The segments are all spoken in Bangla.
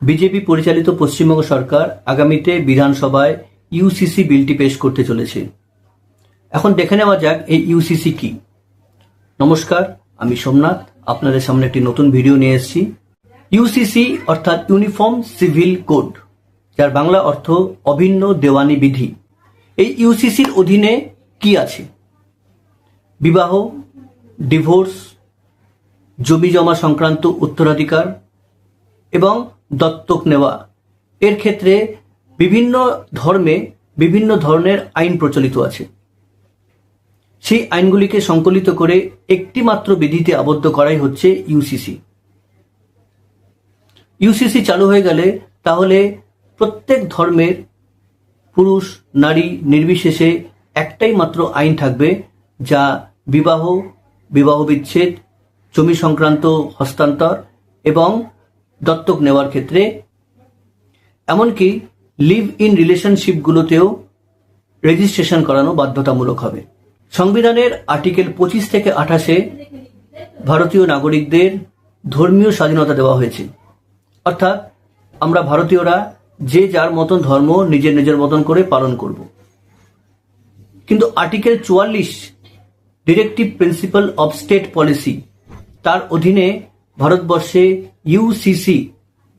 বিজেপি পরিচালিত পশ্চিমবঙ্গ সরকার আগামীতে বিধানসভায় ইউসিসি বিলটি পেশ করতে চলেছে। এখন দেখে নেওয়া যাক এই ইউসিসি কি। নমস্কার, আমি সোমনাথ আপনাদের সামনে একটি নতুন ভিডিও নিয়ে এসেছি। ইউসিসি অর্থাৎ ইউনিফর্ম সিভিল কোড, যার বাংলা অর্থ অভিন্ন দেওয়ানি বিধি। এই ইউসিসির অধীনে কি আছে? বিবাহ, ডিভোর্স, জমি জমা সংক্রান্ত উত্তরাধিকার এবং দত্তক নেওয়া, এর ক্ষেত্রে বিভিন্ন ধর্মে বিভিন্ন ধরনের আইন প্রচলিত আছে। সেই আইনগুলিকে সংকলিত করে একটি মাত্র বিধিতে আবদ্ধ করাই হচ্ছে ইউসিসি। ইউসিসি চালু হয়ে গেলে তাহলে প্রত্যেক ধর্মের পুরুষ নারী নির্বিশেষে একটাই মাত্র আইন থাকবে, যা বিবাহ, বিবাহ বিচ্ছেদ, জমি সংক্রান্ত হস্তান্তর এবং দত্তক নেওয়ার ক্ষেত্রে, এমনকি লিভ ইন রিলেশনশিপগুলোতেও রেজিস্ট্রেশন করানো বাধ্যতামূলক হবে। সংবিধানের আর্টিকেল 25 থেকে 28-এ ভারতীয় নাগরিকদের ধর্মীয় স্বাধীনতা দেওয়া হয়েছে। অর্থাৎ আমরা ভারতীয়রা যে যার মতন ধর্ম নিজের নিজের মতন করে পালন করব। কিন্তু article 44 directive principal of state policy, তার অধীনে ভারতবর্ষে ইউসিসি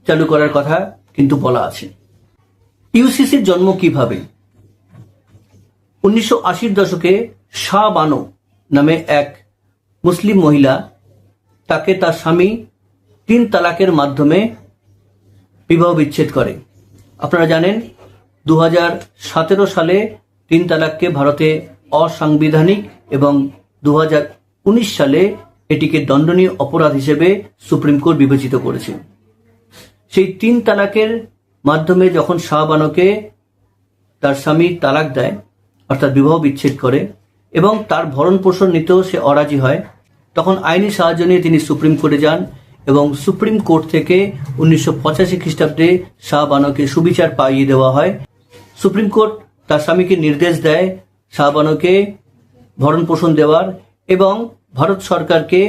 চালু করার কথা কিন্তু বলা আছে। ইউসিসির জন্ম কিভাবে? 1980-র দশকে শাহ বানো নামে এক মুসলিম মহিলা, তাকে তার স্বামী 3 তালাকের মাধ্যমে বিবাহ বিচ্ছেদ করে। আপনারা জানেন 2017 সালে 3 তালাককে ভারতে অসাংবিধানিক এবং 2019 সালে এটিকে দণ্ডনীয় অপরাধ হিসেবে সুপ্রিম কোর্ট বিবেচিত করেছে। সেই 3 তালাকের মাধ্যমে যখন শাহ বানোকে তার স্বামী তালাক দেয়, অর্থাৎ বিবাহ বিচ্ছেদ করে, এবং তার ভরণ পোষণ নিতেও সে অরাজি হয়, তখন আইনি সাহায্য নিয়ে তিনি সুপ্রিম কোর্টে যান এবং সুপ্রিম কোর্ট থেকে 1985 খ্রিস্টাব্দে শাহ বানোকে সুবিচার পাইয়ে দেওয়া হয়। সুপ্রিম কোর্ট তার স্বামীকে নির্দেশ দেয় শাহ বানোকে ভরণ পোষণ দেওয়ার এবং ভারত সরকারকে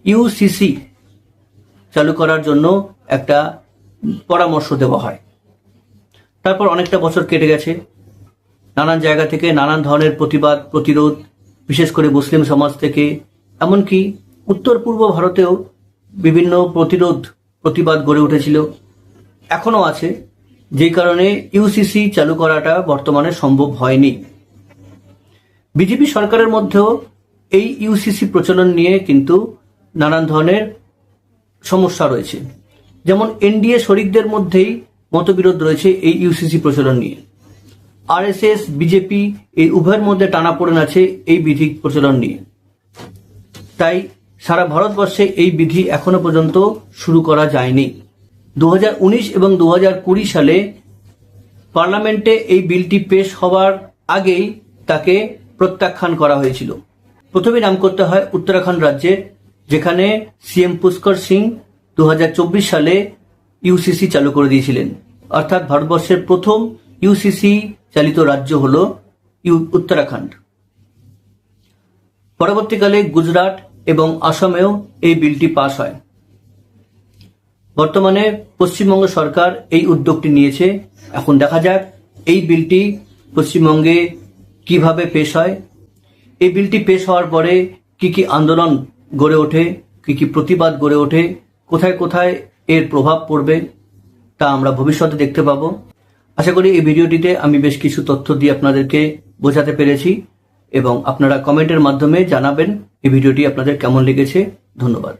ইউসিসি চালু করার জন্য একটা পরামর্শ দেওয়া হয়। তারপর অনেকটা বছর কেটে গেছে, নানান জায়গা থেকে নানান ধরনের প্রতিবাদ প্রতিরোধ, বিশেষ করে মুসলিম সমাজ থেকে, এমনকি উত্তর পূর্ব ভারতেও বিভিন্ন প্রতিবাদ গড়ে উঠেছিল, এখনো আছে, যেই কারণে ইউসিসি চালু করাটা বর্তমানে সম্ভব হয়নি। বিজেপি সরকারের মধ্যেও এই ইউসিসি প্রচলন নিয়ে কিন্তু নানান ধরনের সমস্যা রয়েছে। যেমন এনডিএ শরিকদের মধ্যেই মতবিরোধ রয়েছে এই ইউসিসি প্রচলন নিয়ে। আরএসএস, বিজেপি এই উভয়ের মধ্যে টানাপোড়েন আছে এই বিধি প্রচলন নিয়ে। তাই সারা ভারতবর্ষে এই বিধি এখনো পর্যন্ত শুরু করা যায়নি। 2019 এবং 2020 সালে পার্লামেন্টে এই বিলটি পেশ হওয়ার আগেই তাকে প্রত্যাখ্যান করা হয়েছিল। প্রথমে নাম করতে হয় উত্তরাখণ্ড রাজ্যের, যেখানে সিএম পুষ্কর সিং 2024 সালে ইউসিসি চালু করে দিয়েছিলেন। অর্থাৎ ভারতবর্ষের প্রথম ইউসিসি চালিত রাজ্য হল উত্তরাখণ্ড। পরবর্তীকালে গুজরাট এবং আসামেও এই বিলটি পাশ হয়। বর্তমানে পশ্চিমবঙ্গ সরকার এই উদ্যোগটি নিয়েছে। এখন দেখা যাক এই বিলটি পশ্চিমবঙ্গে কিভাবে পেশ হয়। এই বিলটি পেশ হওয়ার পরে কি কি আন্দোলন গড়ে ওঠে, কি কি প্রতিবাদ গড়ে ওঠে, কোথায় কোথায় এর প্রভাব পড়বে, তা আমরা ভবিষ্যতে দেখতে পাবো। আশা করি এই ভিডিওটিতে আমি বেশ কিছু তথ্য দিয়ে আপনাদেরকে বোঝাতে পেরেছি এবং আপনারা কমেন্টের মাধ্যমে জানাবেন এই ভিডিওটি আপনাদের কেমন লেগেছে। ধন্যবাদ।